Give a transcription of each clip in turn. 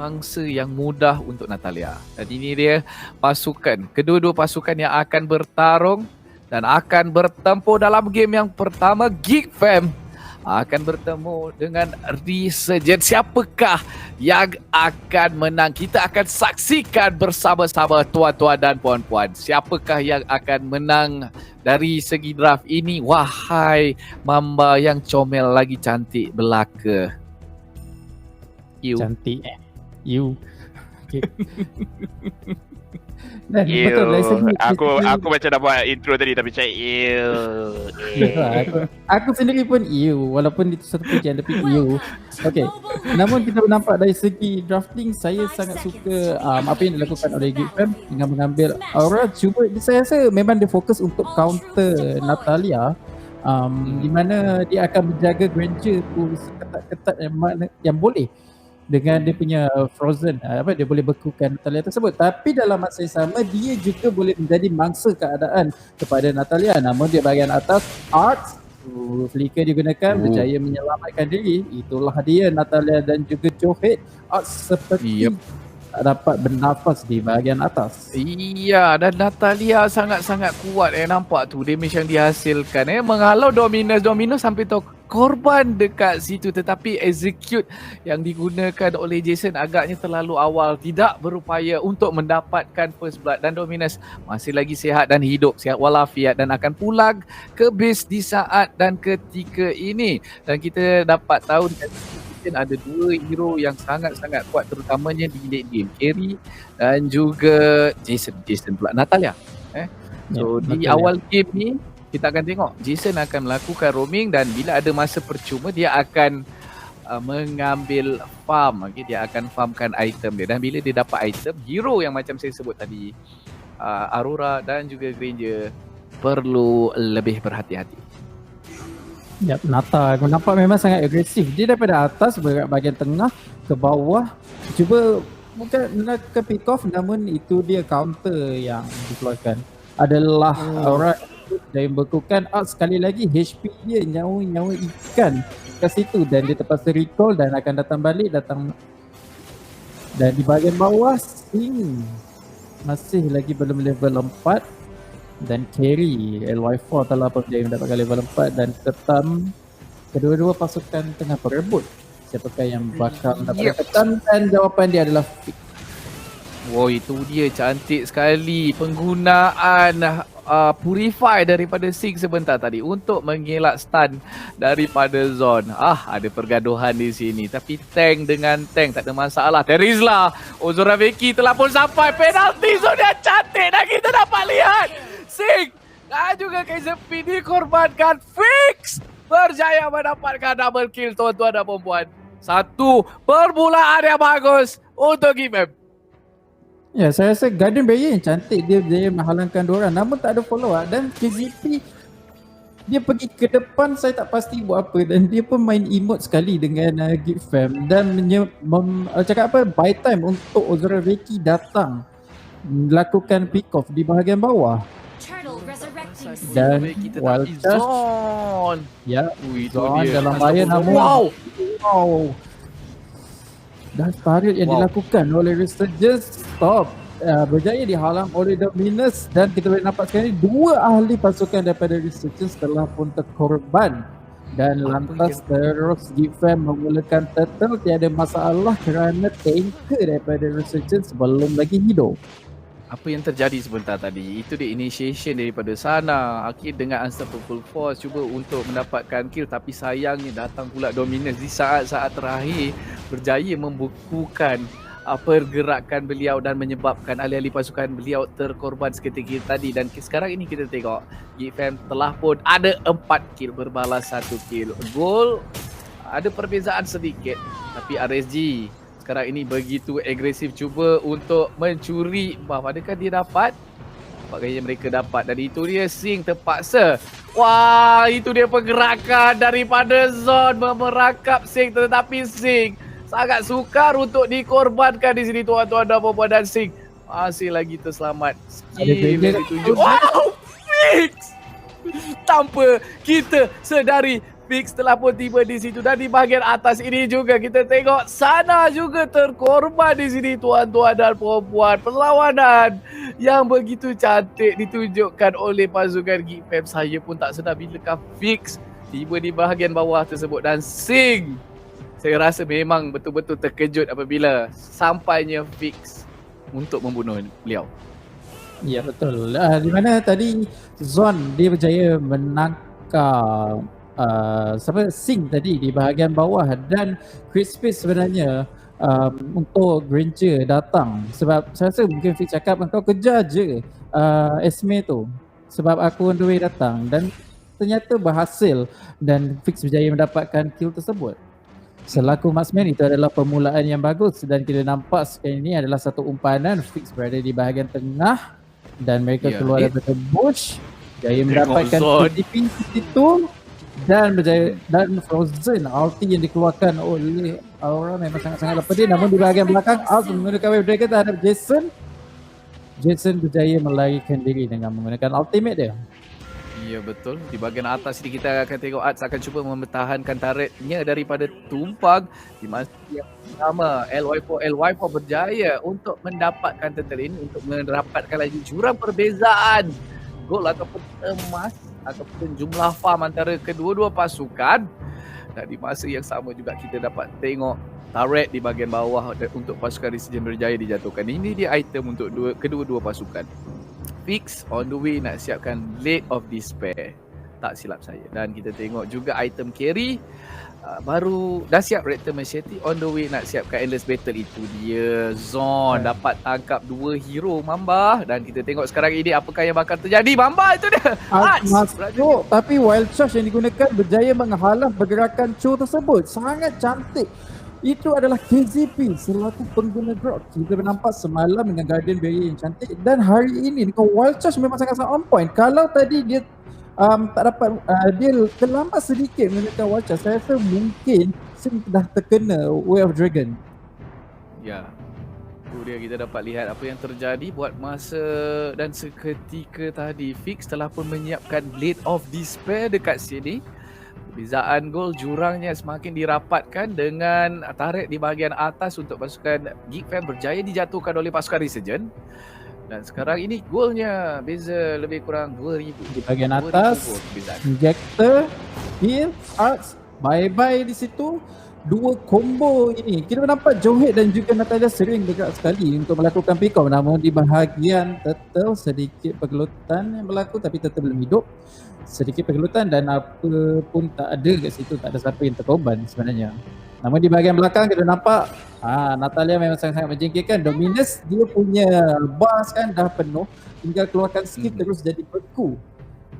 mangsa yang mudah untuk Natalia. Dan ini dia pasukan, kedua-dua pasukan yang akan bertarung dan akan bertempur dalam game yang pertama. Geek Fam akan bertemu dengan Resurgence. Siapakah yang akan menang? Kita akan saksikan bersama-sama tuan-tuan dan puan-puan. Siapakah yang akan menang dari segi draft ini? Wahai mamba yang comel lagi cantik belaka. You. Cantik You. Okay. Dan betul dari segi aku macam dah buat intro tadi tapi macam aku sendiri pun walaupun itu satu pujian tapi okay. Namun kita nampak dari segi drafting, saya sangat suka apa yang dilakukan oleh Geek Fam dengan mengambil Aura. Cuba saya rasa memang dia fokus untuk counter Natalia, di mana dia akan menjaga Granger tu seketat-ketat yang boleh dengan dia punya frozen, dia boleh bekukan Natalia tersebut. Tapi dalam masa yang sama dia juga boleh menjadi mangsa keadaan kepada Natalia. Namun di bahagian atas Arts flicker digunakan, berjaya menyelamatkan diri. Itulah dia Natalia dan juga Johet. Arts seperti tak dapat bernafas di bahagian atas. Iya, dan Natalia sangat-sangat kuat. Nampak tu damage yang dihasilkan. Menghalau Dominus sampai tu korban dekat situ, tetapi execute yang digunakan oleh Jason agaknya terlalu awal, tidak berupaya untuk mendapatkan first blood. Dan Dominus masih lagi sihat dan hidup, sihat walafiat, dan akan pulang ke base di saat dan ketika ini. Dan kita dapat tahu ada dua hero yang sangat-sangat kuat, terutamanya di late game, Carry dan juga Jason pula, Natalia. So di awal game ni kita akan tengok Jason akan melakukan roaming, dan bila ada masa percuma dia akan mengambil farm. Dia akan farmkan item dia, dan bila dia dapat item, hero yang macam saya sebut tadi, Aurora dan juga Granger, perlu lebih berhati-hati. Nata aku nampak memang sangat agresif. Dia daripada atas bahagian tengah ke bawah cuba bukan nak pick off, namun itu dia counter yang dikeluarkan adalah Aurora dan bekukan Art. Sekali lagi HP dia nyawa ikan ke situ, dan dia terpaksa recall dan akan datang balik. Dan di bahagian bawah Sing masih lagi belum level 4, dan Carry LY4 telah berjaya mendapatkan level 4, dan Ketam, kedua-dua pasukan tengah berebut siapakah yang bakal mendapatkan Ketam, dan jawapan dia adalah Fix. Wow, itu dia cantik sekali penggunaan Purify daripada Sing sebentar tadi untuk mengelak stun daripada Zon. Ada pergaduhan di sini, tapi tank dengan tank tak ada masalah. Terizla, Ozoraveki telah pun sampai penalti zone yang cantik, dan kita dapat lihat Sing dan juga KZP dikorbankan. Fix berjaya mendapatkan double kill, tuan-tuan dan perempuan. Satu permulaan yang bagus untuk Gimem. Ya, saya rasa Garden Barrier yang cantik, dia berjaya menghalangkan diorang, namun tak ada follow up. Dan KZP dia pergi ke depan, saya tak pasti buat apa, dan dia pun main emote sekali dengan Geek Fam dan cakap buy time untuk Ozoraveki datang melakukan pick off di bahagian bawah. Dan wild charge Zon dalam bahaya, namun dan turret yang dilakukan oleh Resurgence stop, berjaya dihalang oleh Dominus, dan kita boleh nampak sekali dua ahli pasukan daripada Resurgence telah pun terkorban. Dan lantas terus Geek Fam memulakan turtle, tiada masalah kerana tanker daripada Resurgence belum lagi hidup. Apa yang terjadi sebentar tadi, itu dia initiation daripada sana. Akhir dengan Unstoppable Force cuba untuk mendapatkan kill, tapi sayangnya datang pula Dominus di saat-saat terakhir, berjaya membekukan pergerakan beliau dan menyebabkan ahli-ahli pasukan beliau terkorban seketika tadi. Dan sekarang ini kita tengok Geek Fam telah pun ada 4 kill berbalas 1 kill. Gol ada perbezaan sedikit, tapi RSG sekarang ini begitu agresif cuba untuk mencuri buff. Adakah dia dapat? Nampaknya mereka dapat, dan itu dia Sing terpaksa. Wah, itu dia pergerakan daripada Zon memerangkap Sing, tetapi Sing sangat sukar untuk dikorbankan di sini, tuan-tuan dan puan-puan, dan Sing masih lagi terselamat. Skill yang ditunjuk. Wow! Fix! Tanpa kita sedari, Fix telah pun tiba di situ dan di bahagian atas ini juga kita tengok Sana juga terkorban di sini tuan-tuan dan puan-puan. Perlawanan yang begitu cantik ditunjukkan oleh pasukan Geek Fam. Saya pun tak sedar bilakah Fix tiba di bahagian bawah tersebut dan Sing. Saya rasa memang betul-betul terkejut apabila sampainya Fix untuk membunuh beliau. Ya betul. Di mana tadi Zon dia berjaya menangkap Sing tadi di bahagian bawah dan Crispy sebenarnya untuk Granger datang sebab saya rasa mungkin Fix cakap kau kejar je Esme tu sebab aku on the way datang dan ternyata berhasil dan Fix berjaya mendapatkan kill tersebut. Selaku marksman itu adalah permulaan yang bagus dan kita nampak sekarang ini adalah satu umpanan. Fix berada di bahagian tengah dan mereka keluar daripada bush, jaya mendapatkan PTP itu dan berjaya dan Frozen ulti yang dikeluarkan oleh Aura memang sangat-sangat pedih, namun di bahagian belakang Alz menggunakan Wave Dragon terhadap Jason berjaya melarikan diri dengan menggunakan ultimate dia. Ya betul. Di bahagian atas ini kita akan tengok Arts akan cuba mempertahankan turretnya daripada tumpang. Di masa yang sama LY4 berjaya untuk mendapatkan turtle ini untuk mendapatkan lagi jurang perbezaan gol ataupun emas ataupun jumlah farm antara kedua-dua pasukan. Dan di masa yang sama juga kita dapat tengok turret di bahagian bawah untuk pasukan Resurgence berjaya dijatuhkan. Ini dia item untuk kedua-dua pasukan. Fix on the way nak siapkan Blade of Despair, tak silap saya. Dan kita tengok juga item carry baru dah siap Rector Machete, on the way nak siapkan Endless Battle. Itu dia Zon dapat tangkap dua hero Mamba. Dan kita tengok sekarang ini apakah yang bakal terjadi. Mamba itu dia masuk, tapi Wild Charge yang digunakan berjaya menghalang pergerakan Cho tersebut. Sangat cantik. Itu adalah KZP selaku pengguna Grok. Kita nampak semalam dengan Guardian Barrier yang cantik dan hari ini dengan Wild Charge memang sangat-sangat on point. Kalau tadi dia tak dapat, dia terlambat sedikit menggunakan Wild Charge, saya rasa mungkin Sing dah terkena Way of Dragon. Ya, itu dia kita dapat lihat apa yang terjadi buat masa dan seketika tadi. Fix telah pun menyiapkan Blade of Despair dekat sini. Perbezaan gol jurangnya semakin dirapatkan dengan turret di bahagian atas untuk pasukan Geek Fam berjaya dijatuhkan oleh pasukan Resurgence. Dan sekarang ini golnya beza lebih kurang 2000. Di bahagian atas, Injector, Heal, Arts, bye-bye di situ. Dua combo ini. Kita nampak Johet dan juga Natalia sering bergerak sekali untuk melakukan pick off. Namun di bahagian Turtle sedikit pergelutan yang berlaku tapi Turtle belum hidup. Sedikit pergelutan dan apa pun tak ada kat situ, tak ada siapa yang terkorban sebenarnya. Namun di bahagian belakang kita nampak Natalia memang sangat-sangat menjengkelkan. Dominus dia punya bars kan dah penuh, tinggal keluarkan skill terus jadi beku.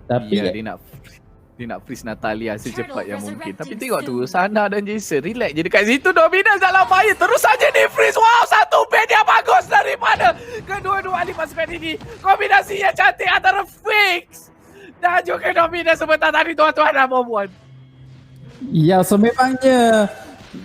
Tapi ya, dia nak freeze Natalia secepat yang mungkin. Tapi tengok tu Sana dan Jason relax je dekat situ. Dominus dalam bahaya, terus saja di freeze. Wow, satu band yang bagus daripada kedua-dua ahli pasukan ini. Kombinasi yang cantik antara Fix dan juga Dominus sebentar tadi tuan-tuan dan puan-puan. Ya, sememangnya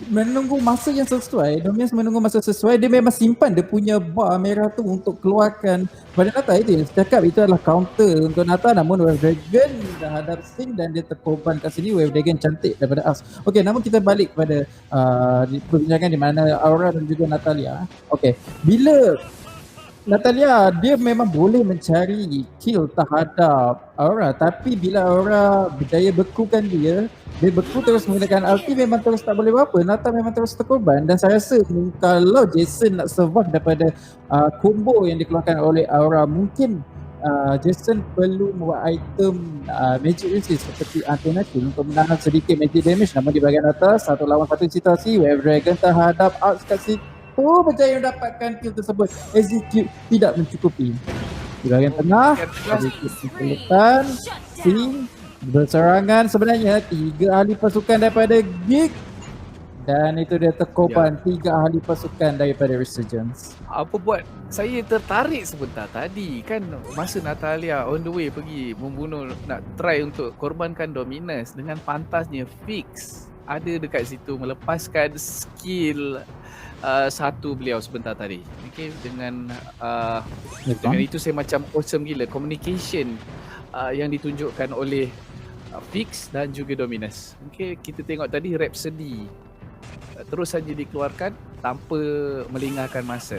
menunggu masa yang sesuai. Dominus menunggu masa sesuai. Dia memang simpan dia punya bar merah tu untuk keluarkan pada Nata. Itu yang saya cakap, itu adalah counter untuk Nata. Namun Wave Dragon dah hadap Sing dan dia terkorban kat sini. Wave Dragon cantik daripada Us. Okey, namun kita balik kepada perbincangan di mana Aura dan juga Natalia. Okey, bila Natalia dia memang boleh mencari kill terhadap Aura, tapi bila Aura berjaya bekukan dia beku terus menggunakan ulti, memang terus tak boleh apa-apa. Nata memang terus terkorban dan saya rasa kalau Jason nak survive daripada combo yang dikeluarkan oleh Aura, mungkin Jason perlu membuat item magic resist seperti alternatif untuk menahan sedikit magic damage. Namun di bahagian atas, satu lawan satu situasi, Wave Dragon terhadap Arts kat situ berjaya mendapatkan kill tersebut. Execute tidak mencukupi. Di bahagian tengah, sedikit kesulitan. Sing berserangan sebenarnya 3 ahli pasukan daripada Geek dan itu dia terkorban 3 ahli pasukan daripada Resurgence. Apa buat saya tertarik sebentar tadi kan masa Natalia on the way pergi membunuh, nak try untuk korbankan Dominus, dengan pantasnya Fix ada dekat situ melepaskan skill satu beliau sebentar tadi. Okay, dengan itu saya macam awesome gila communication yang ditunjukkan oleh Fix dan juga Dominus. Mungkin kita tengok tadi Rhapsody terus saja dikeluarkan tanpa melengahkan masa.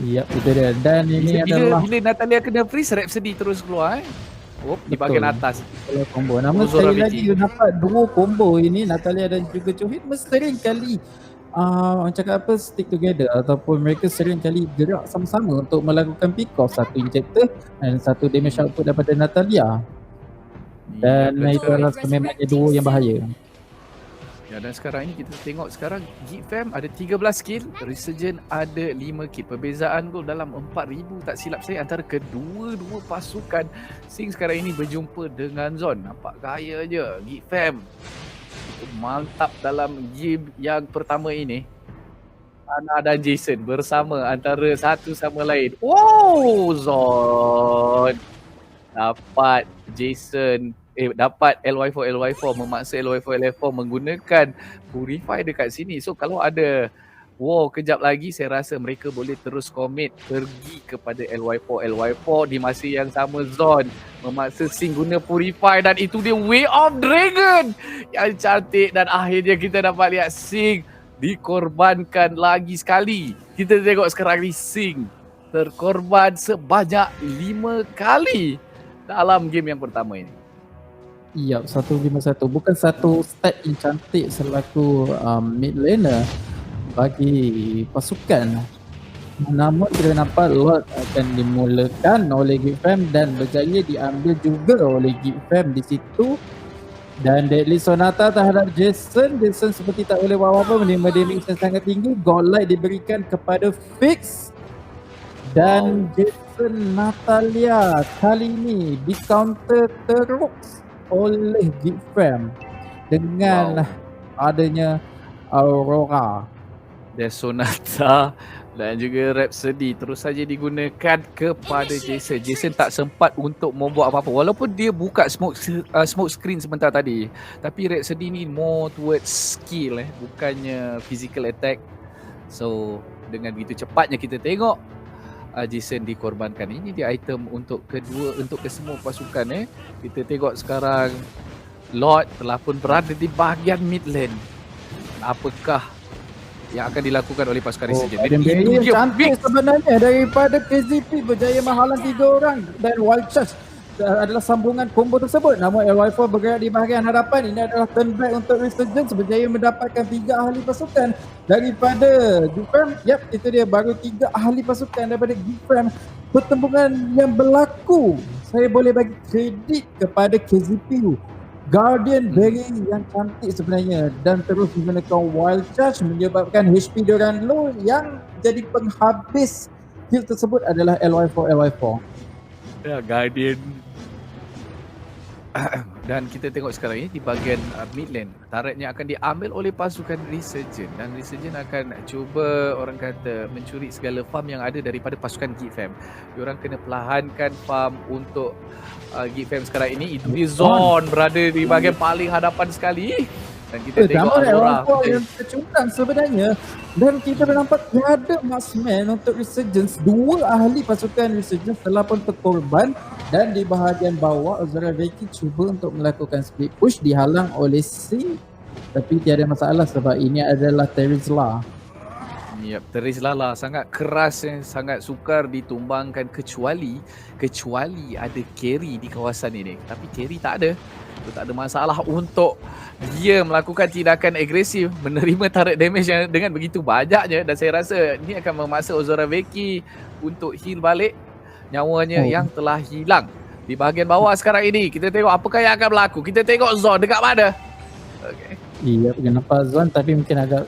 Yep, itu dia. Dan ini adalah Bila Natalia kena freeze, Rhapsody terus keluar di bahagian atas. combo. Namun Ozora sekali Vicky. lagi dapat dua combo ini, Natalia dan juga Johid sering kali orang cakap apa, stick together ataupun mereka sering kali gerak sama-sama untuk melakukan pick off, satu injector dan satu damage output daripada Natalia. Dan Ya, itu adalah memangnya duo yang bahaya. Ya, dan sekarang ini kita tengok sekarang Geek Fam ada 13 kill, Resurgent ada 5 kill. Perbezaan gol dalam 4,000 tak silap saya antara kedua-dua pasukan. Sing sekarang ini berjumpa dengan Zon. Nampak gaya je Geek Fam. Mantap dalam game yang pertama ini. Ana dan Jason bersama antara satu sama lain. Oh, Zon dapat Jason dapat LY4 memaksa LY4 menggunakan Purify dekat sini. So kalau ada war kejap lagi, saya rasa mereka boleh terus commit pergi kepada LY4 di masa yang sama. Zon memaksa Sing guna Purify dan itu dia Way of Dragon yang cantik, dan akhirnya kita dapat lihat Sing dikorbankan lagi sekali. Kita tengok sekarang ni Sing terkorban sebanyak 5 kali dalam game yang pertama ini. Ya, 151. Bukan satu stat yang cantik selaku mid laner bagi pasukan. Namun kita nampak Lord akan dimulakan oleh Geek Fam dan berjaya diambil juga oleh Geek Fam di situ. Dan Deadly Sonata terhadap Jason. Jason seperti tak boleh buat apa-apa, menerima damage yang sangat tinggi. God Light diberikan kepada Fix. Dan Jason Natalia kali ini di counter terus oleh Geek Fam dengan adanya Aurora. Sonata dan juga Rhapsody terus saja digunakan kepada Jason. Jason tak sempat untuk membuat apa-apa walaupun dia buka smoke screen sebentar tadi. Tapi Rhapsody ni more towards skill bukannya physical attack. So dengan begitu cepatnya kita tengok Jason dikorbankan. Ini dia item untuk kesemua pasukan. Kita tengok sekarang Lord telah pun berada di bahagian mid lane. Apakah yang akan dilakukan oleh pasukan Resurgent? Dan barrier cantik sebenarnya daripada KZP, berjaya menghalang 3 orang, dan Wild Charge adalah sambungan combo tersebut. Namun LY4 bergerak di bahagian hadapan. Ini adalah turn back untuk Resurgent, berjaya mendapatkan 3 ahli pasukan daripada Geek Fam. Yap, itu dia, baru 3 ahli pasukan daripada Geek Fam. Pertembungan yang berlaku, saya boleh bagi kredit kepada KZP. Guardian Berry yang cantik sebenarnya, dan terus menggunakan Wild Charge menyebabkan HP diorang low. Yang jadi penghabis kill tersebut adalah LY4. Ya, Guardian. Dan kita tengok sekarang ini di bahagian mid lane, turretnya akan diambil oleh pasukan Resurgent, dan Resurgent akan cuba orang kata mencuri segala farm yang ada daripada pasukan Geek Fam. Diorang kena perlahankan farm untuk Geek Fam sekarang ini. Itu dia Zon berada di bahagian paling hadapan sekali. Dan kita tengok Aurora yang tercurang sebenarnya, dan kita nampak tiada marksman untuk Resurgence. 2 ahli pasukan Resurgence telah pun terkorban, dan di bahagian bawah Ozora Vicky cuba untuk melakukan split push, dihalang oleh Sing. Tapi tiada masalah sebab ini adalah Terizla. Yep, Terizla sangat keras, sangat sukar ditumbangkan kecuali ada carry di kawasan ini. Tapi carry tak ada. Itu tak ada masalah untuk dia melakukan tindakan agresif, menerima turret damage yang dengan begitu banyaknya, dan saya rasa ini akan memaksa Ozora Vicky untuk heal balik nyawanya yang telah hilang. Di bahagian bawah sekarang ini kita tengok apakah yang akan berlaku. Kita tengok Zon dekat mana. Okay. Iya, nampak Zon tapi mungkin agak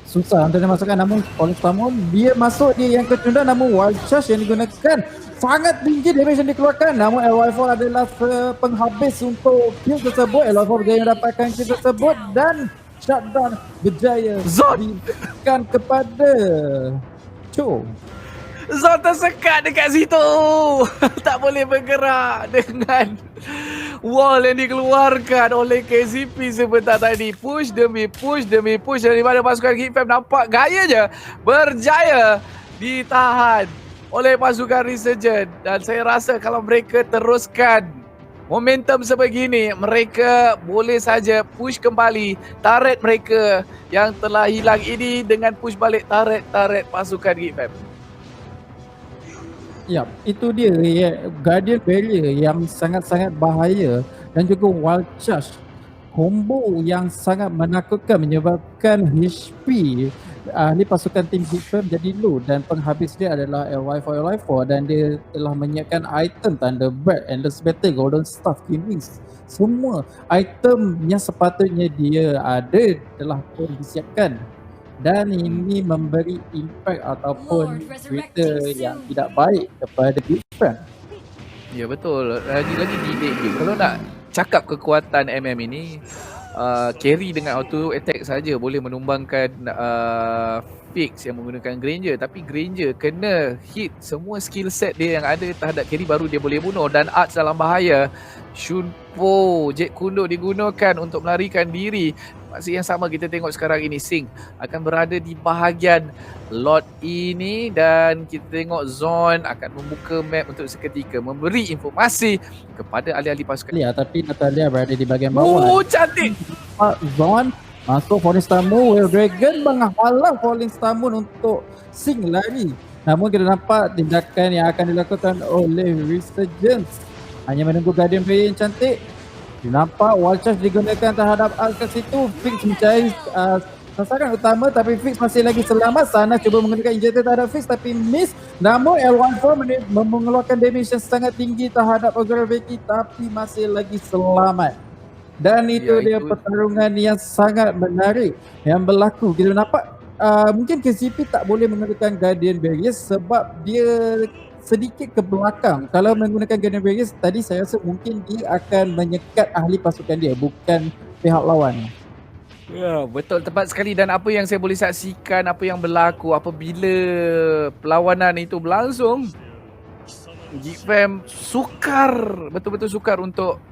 susah untuk dimasukkan. Namun oleh Stamon, dia masuk, dia yang ketunda. Namun Wild Charge yang digunakan sangat tinggi damage yang dikeluarkan. Namun LY4 adalah penghabis untuk kill tersebut. LY4 berjaya mendapatkan kill tersebut, dan shutdown berjaya diberikan kepada Cho. Zon tersekat dekat situ. Tak boleh bergerak dengan wall yang dikeluarkan oleh KCP sebentar tadi. Push demi push daripada pasukan Geek Fam. Nampak gaya je berjaya ditahan oleh pasukan Resurgent. Dan saya rasa kalau mereka teruskan momentum sebegini, mereka boleh saja push kembali turret mereka yang telah hilang ini dengan push balik turret pasukan Geek Fam. Ya, itu dia ya, Guardian Barrier yang sangat-sangat bahaya dan juga Wild Charge. Combo yang sangat menakutkan menyebabkan HP ahli pasukan tim Geek Fam jadi low dan penghabis dia adalah LY4 dan dia telah menyiapkan item Thunderbird, Endless Battle, Golden Staff, Killings. Semua item yang sepatutnya dia ada telah pun disiapkan. Dan ini memberi impact ataupun berita yang tidak baik kepada Geek Fam. Ya betul, lagi-lagi di late game. Kalau nak cakap kekuatan MM ini, carry dengan auto attack saja boleh menumbangkan Fix yang menggunakan Granger, tapi Granger kena hit semua skill set dia yang ada terhadap carry baru dia boleh bunuh. Dan Arts dalam bahaya. Shunpo, Jet Kundo digunakan untuk melarikan diri. Masa yang sama kita tengok sekarang ini Sing akan berada di bahagian lot ini dan kita tengok Zon akan membuka map untuk seketika memberi informasi kepada ahli-ahli pasukan. Ya, tapi Natalia berada di bahagian bawah. Oh, cantik. Pak Zon masuk Falling Star Moon, Will Dragon menghalang Falling Star Moon untuk Sing lari. Namun kita nampak tindakan yang akan dilakukan oleh Resurgence. Hanya menunggu Guardian Barrier yang cantik. Nampak Wild Charge digunakan terhadap Ark kat situ. Fix mencari sasaran utama tapi Fix masih lagi selamat. Sana cuba menggunakan injector terhadap Fix tapi miss. Namun L14 mengeluarkan damage yang sangat tinggi terhadap Ogre Becky tapi masih lagi selamat. Dan itu dia pertarungan yang sangat menarik yang berlaku. Kita nampak mungkin KCP tak boleh menggunakan Guardian Barrier sebab dia sedikit ke belakang. Kalau menggunakan Guardian Barrier tadi saya rasa mungkin dia akan menyekat ahli pasukan dia, bukan pihak lawan. Ya, betul, tepat sekali. Dan apa yang saya boleh saksikan, apa yang berlaku apabila perlawanan itu berlangsung, Geek Fam sukar, betul-betul sukar untuk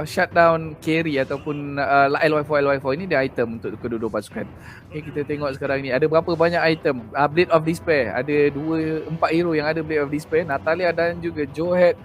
shutdown carry ataupun LY4 ini dia item untuk kedua-dua pasukan. Okay, kita tengok sekarang ni ada berapa banyak item. Blade of Despair, ada 4 hero yang ada Blade of Despair, Natalia dan juga Johead,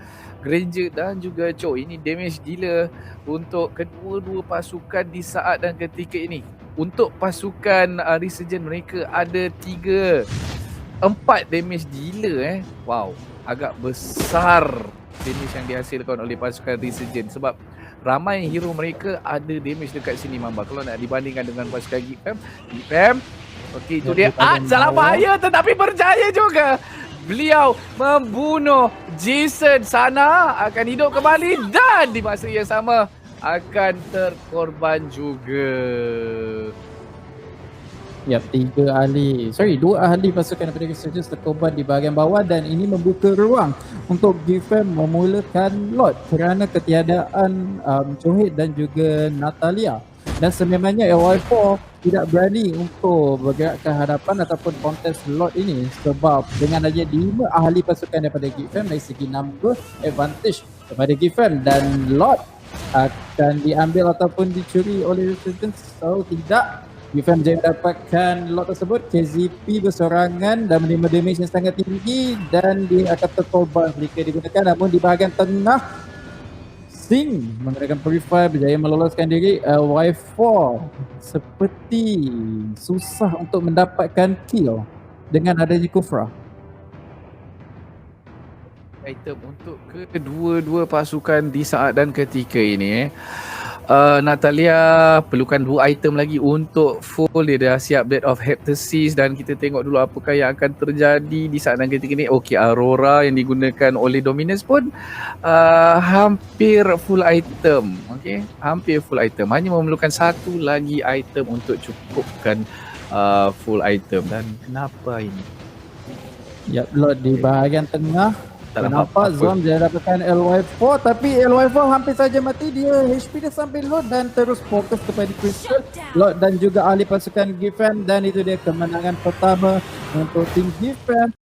Granger dan juga Cho. Ini damage gila untuk kedua-dua pasukan di saat dan ketika ini. Untuk pasukan Resurgence mereka ada 4 damage gila Wow, agak besar damage yang dihasilkan oleh pasukan Resurgence sebab ramai hero mereka ada damage dekat sini Mamba. Kalau nak dibandingkan dengan pasukan Geek Fam, okey, itu dia salah bahaya tetapi berjaya juga. Beliau membunuh Jason. Sana akan hidup kembali dan di masa yang sama akan terkorban juga. Ya, 2 ahli pasukan daripada Resurgence terkorban di bahagian bawah dan ini membuka ruang untuk Geek Fam memulakan lot kerana ketiadaan Johead dan juga Natalia. Dan sememangnya LY4 tidak berani untuk bergerak ke hadapan ataupun kontes lot ini sebab dengan adanya 5 ahli pasukan daripada Geek Fam dari segi number advantage kepada Geek Fam dan lot akan diambil ataupun dicuri oleh Resurgence. So tidak, Geek Fam jaya mendapatkan lot tersebut. KZP bersorangan dan menerima damage yang sangat tinggi dan dia akan terkorban jika digunakan. Namun di bahagian tengah Sing menggunakan Purify berjaya meloloskan diri. Y4 seperti susah untuk mendapatkan kill dengan adanya Kufra. Item untuk kedua-dua pasukan di saat dan ketika ini Natalia perlukan 2 item lagi untuk full. Dia dah siap Blade of Heptasis dan kita tengok dulu apakah yang akan terjadi di saat dan ketika ini. Okey, Aurora yang digunakan oleh Dominus pun hampir full item. Okey, hampir full item. Hanya memerlukan 1 lagi item untuk cukupkan full item. Dan kenapa ini? Ya, lot di bahagian tengah. Nampak Zon dia dapatkan LY4 tapi LY4 hampir saja mati. Dia HP dia sampai load dan terus fokus kepada Crystal, Lot dan juga ahli pasukan Geek Fam dan itu dia kemenangan pertama untuk tim Geek Fam.